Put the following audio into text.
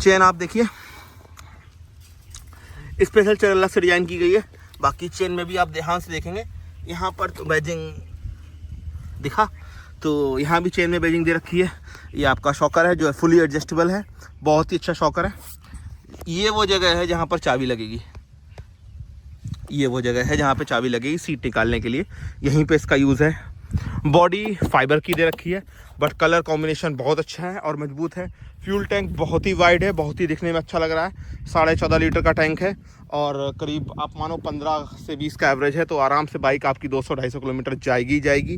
Chain आप देखिए special chain अलग से डिजाइन की गई है। बाकी चेन में भी आप ध्यान से देखेंगे यहाँ पर तो बैजिंग दिखा, तो यहाँ भी चेन में बैजिंग दे रखी है। ये आपका शॉकर है जो फुली एडजस्टेबल है, बहुत ही अच्छा शॉकर है। ये वो जगह है जहाँ पर चाबी लगेगी, ये वो जगह है जहाँ पे चाबी लगेगी सीट निकालने के लिए, यहीं पे इसका यूज़ है। बॉडी फाइबर की दे रखी है बट कलर कॉम्बिनेशन बहुत अच्छा है और मजबूत है। फ्यूल टैंक बहुत ही वाइड है, बहुत ही दिखने में अच्छा लग रहा है। 14.5 लीटर का टैंक है और करीब आप मानो 15 से 20 का एवरेज है, तो आराम से बाइक आपकी 200-250 किलोमीटर जाएगी।